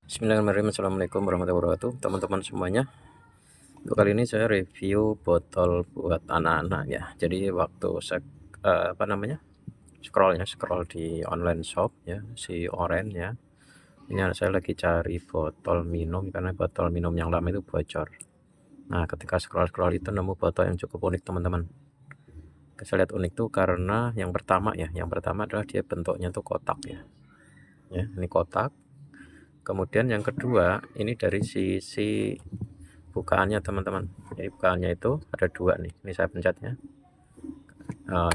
Bismillahirrahmanirrahim. Assalamualaikum warahmatullahi wabarakatuh, teman-teman semuanya. Untuk kali ini saya review botol buat anak-anak ya. Jadi waktu saya scroll di online shop ya, si Oren ya. Ini anak saya lagi cari botol minum karena botol minum yang lama itu bocor. Nah, ketika scroll itu nemu botol yang cukup unik, teman-teman. Saya lihat unik tuh karena yang pertama adalah dia bentuknya tuh kotak ya. Ya, ini kotak. Kemudian yang kedua, ini dari sisi bukaannya, teman-teman. Jadi bukaannya itu ada dua nih. Ini saya pencet ya.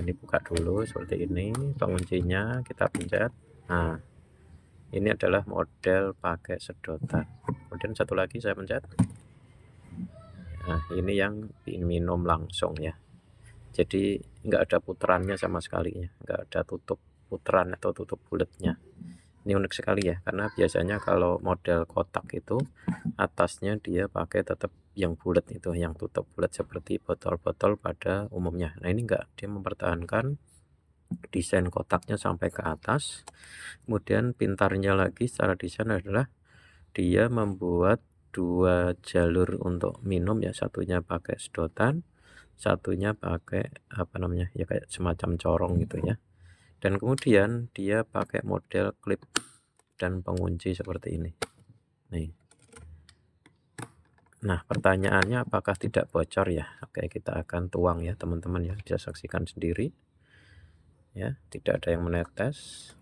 Ini buka dulu seperti ini. Penguncinya kita pencet. Nah, ini adalah model pakai sedotan. Kemudian satu lagi saya pencet. Nah, ini yang minum langsung ya. Jadi nggak ada putarannya sama sekali ya. Nggak ada tutup putaran atau tutup bulatnya. Ini unik sekali ya, karena biasanya kalau model kotak itu atasnya dia pakai tetap yang bulat itu, yang tutup bulat seperti botol-botol pada umumnya. Nah, ini enggak, dia mempertahankan desain kotaknya sampai ke atas. Kemudian pintarnya lagi secara desain adalah dia membuat dua jalur untuk minum ya, satunya pakai sedotan, satunya pakai ya kayak semacam corong gitu ya. Dan kemudian dia pakai model klip dan pengunci seperti ini nih. Nah, pertanyaannya apakah tidak bocor ya? Oke, kita akan tuang ya teman-teman ya, bisa saksikan sendiri ya, tidak ada yang menetes.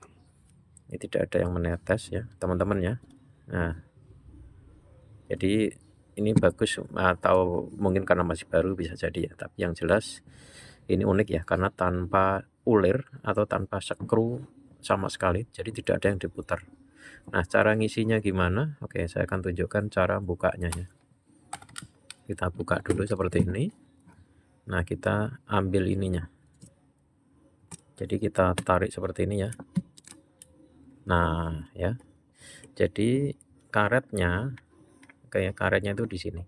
Ini tidak ada yang menetes ya teman-teman ya. Nah, jadi ini bagus, atau mungkin karena masih baru bisa jadi ya, tapi yang jelas ini unik ya, karena tanpa ulir atau tanpa skru sama sekali, jadi tidak ada yang diputar. Nah, cara ngisinya gimana? Oke, saya akan tunjukkan cara bukanya ya. Kita buka dulu seperti ini. Nah, kita ambil ininya. Jadi kita tarik seperti ini ya. Nah, ya. Jadi karetnya itu di sini.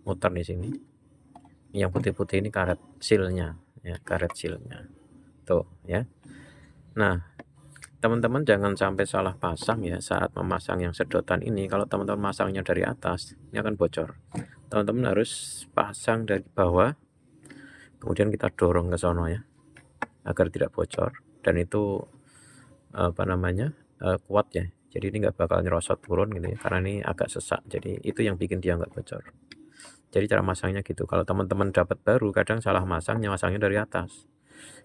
Muter di sini. Yang putih-putih ini karet silnya ya, karet silnya. Tuh ya. Nah, teman-teman jangan sampai salah pasang ya saat memasang yang sedotan ini. Kalau teman-teman masangnya dari atas, ini akan bocor. Teman-teman harus pasang dari bawah, kemudian kita dorong ke sono ya, agar tidak bocor. Dan itu kuat ya. Jadi ini nggak bakal nyerosot turun gitu ya, karena ini agak sesak. Jadi itu yang bikin dia nggak bocor. Jadi cara masangnya gitu. Kalau teman-teman dapat baru, kadang salah masangnya dari atas.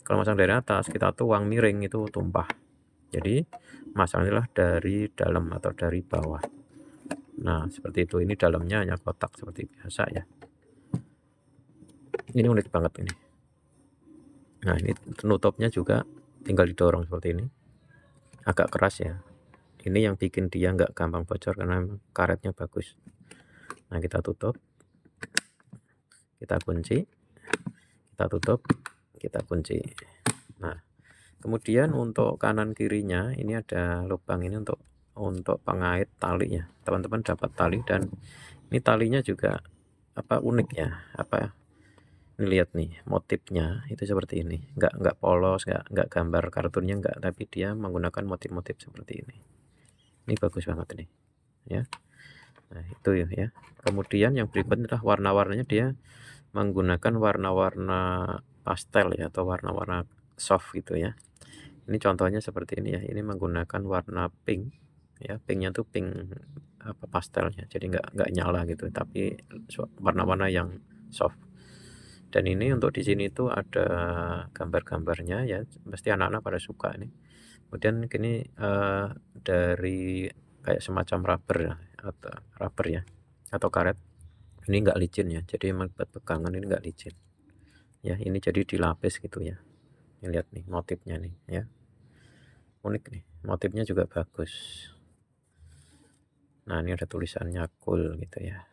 Kalau masang dari atas, kita tuang miring itu tumpah. Jadi masanglah dari dalam atau dari bawah. Nah, seperti itu. Ini dalamnya hanya kotak seperti biasa ya. Ini unik banget ini. Nah, ini penutupnya juga tinggal didorong seperti ini. Agak keras ya. Ini yang bikin dia nggak gampang bocor karena karetnya bagus. Nah, kita tutup, kita kunci, kita tutup, kita kunci. Nah, kemudian untuk kanan kirinya ini ada lubang ini untuk pengait tali ya. Teman-teman dapat tali, dan ini talinya juga unik ya. Ini lihat nih motifnya itu seperti ini. Nggak polos, nggak gambar kartunnya nggak, tapi dia menggunakan motif-motif seperti ini. Ini bagus banget ini ya. Nah, itu ya. Kemudian yang berikutnya adalah warna-warnanya, dia menggunakan warna-warna pastel ya, atau warna-warna soft gitu ya. Ini contohnya seperti ini ya. Ini menggunakan warna pink ya. Pinknya tuh pink pastelnya. Jadi nggak nyala gitu, tapi warna-warna yang soft. Dan ini untuk di sini tuh ada gambar-gambarnya ya. Pasti anak-anak pada suka ini. Kemudian gini dari kayak semacam rubber ya, atau karet. Ini enggak licin ya, jadi memang buat pegangan ini enggak licin ya. Ini jadi dilapis gitu ya. Ini lihat nih motifnya nih ya, unik nih, motifnya juga bagus. Nah, ini ada tulisannya cool gitu ya.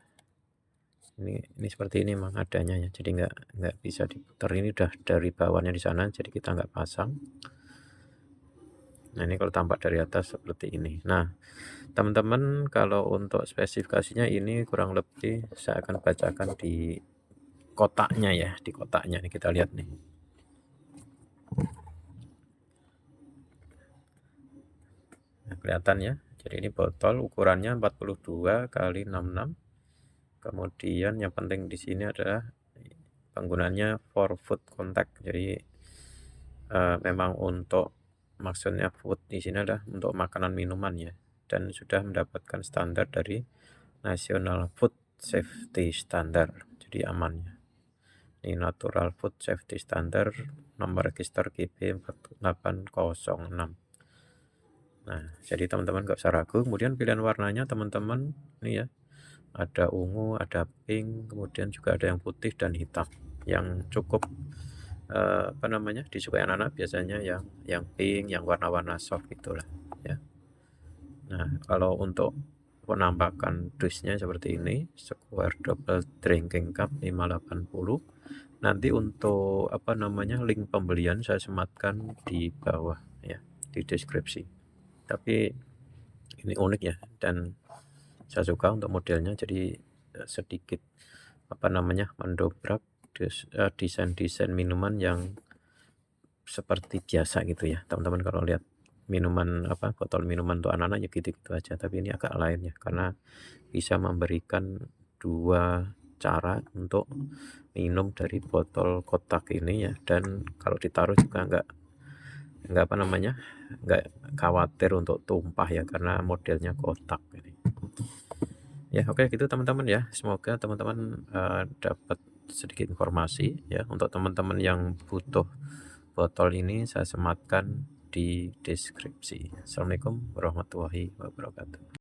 Ini seperti ini memang adanya ya, jadi nggak bisa diputar. Ini udah dari bawahnya di sana, jadi kita nggak pasang. Nah, ini kalau tampak dari atas seperti ini. Nah, teman-teman, kalau untuk spesifikasinya ini kurang lebih saya akan bacakan di kotaknya ya. Di kotaknya nih kita lihat nih. Nah, kelihatan ya. Jadi ini botol ukurannya 42 kali 66. Kemudian yang penting di sini adalah penggunaannya for food contact. Jadi memang untuk maksudnya food di sini adalah untuk makanan minuman ya, dan sudah mendapatkan standar dari National Food Safety Standard. Jadi aman ya. Ini Natural Food Safety Standard nomor register GB 4806. Nah, jadi teman-teman nggak usah ragu. Kemudian pilihan warnanya teman-teman ini ya, ada ungu, ada pink, kemudian juga ada yang putih dan hitam. Yang cukup disukai anak-anak biasanya yang pink, yang warna-warna soft itulah ya. Nah, kalau untuk penampakan dusnya seperti ini, Square Double Drinking Cup 580. Nanti untuk link pembelian saya sematkan di bawah ya, di deskripsi. Tapi ini unik ya, dan saya suka untuk modelnya, jadi sedikit mendobrak desain-desain minuman yang seperti biasa gitu ya. Teman-teman kalau lihat minuman botol minuman untuk anak-anak ya gitu-gitu aja, tapi ini agak lain ya, karena bisa memberikan dua cara untuk minum dari botol kotak ini ya, dan kalau ditaruh juga nggak nggak khawatir untuk tumpah ya, karena modelnya kotak ini. Ya oke gitu teman-teman ya, semoga teman-teman dapat sedikit informasi ya. Untuk teman-teman yang butuh botol ini saya sematkan di deskripsi. Assalamualaikum warahmatullahi wabarakatuh.